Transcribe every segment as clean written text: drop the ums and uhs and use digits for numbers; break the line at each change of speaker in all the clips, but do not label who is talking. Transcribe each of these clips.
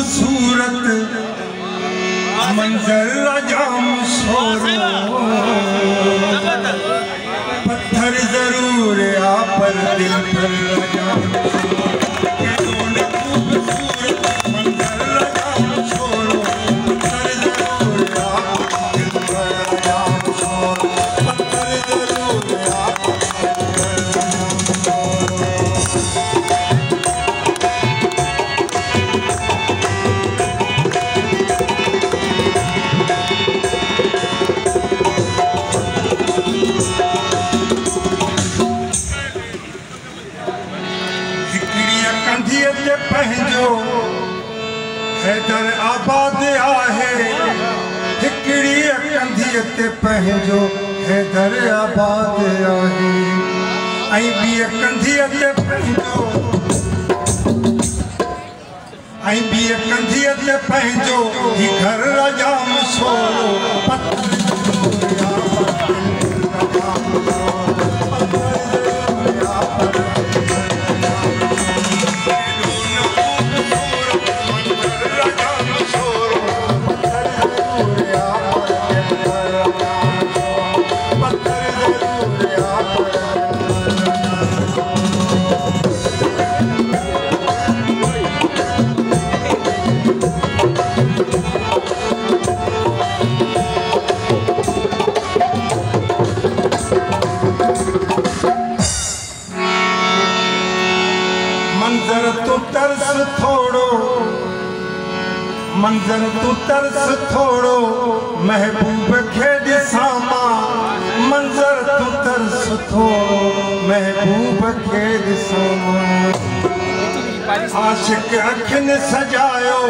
खूबसूरत मंजर जाम शोरो पत्थर जरूर आ पर दिल पर जाम खूबसूरत मंजर जाम शोरो पत्थर जरूर आ दिल पर जाम शोरो पत्थर जरूर आ पंहिंजो हैदर आबाद आहे हिकड़ी कंधीअ ते पंहिंजो हैदर आबाद आहे ऐं ॿीअ कंधीअ ते पंहिंजो ही घर जाम शोरो पत्थर मंजर तू तरस थोड़ो महबूब खे ॾिसां मां मंजर तू तरस थोड़ो महबूब खे ॾिसां मां आशिक अखियुनि सजायो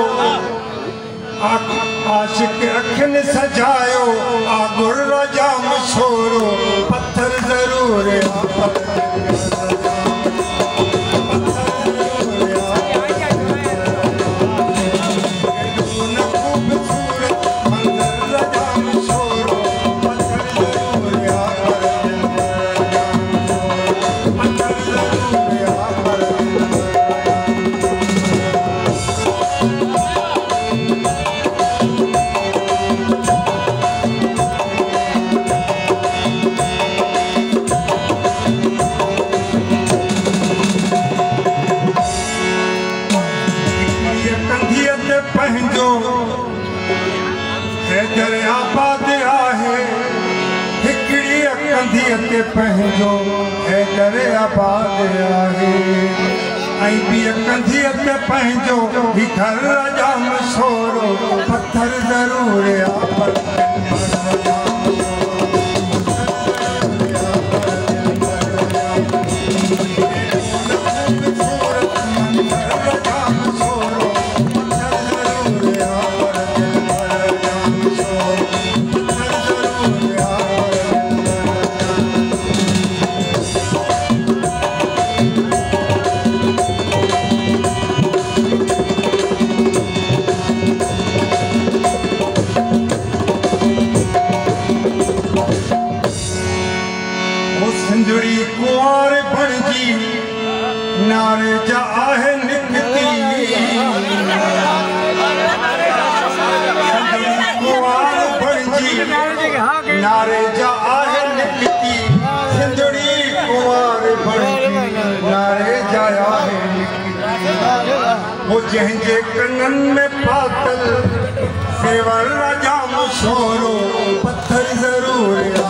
आ गुर जाम शोरो पत्थर ज़रूर हैदर आबाद आहे हिकड़ी कंधीअ ते पंहिंजो हैदर आबाद आहे ऐं ॿीअ कंधीअ ते पंहिंजो ही घर जाम शोरो पत्थर ज़रूर आ पर सिंधड़ी कुंवार बणजी नारे जा आहे निकती सिंधड़ी कुंवार बणजी नारे जा आहे निकती सिंधड़ी कुंवार बणजी नारे जा आहे निकती वो जंहिंजे कननि में पातल सेवर जाम शोरो पत्थर ज़रूर आ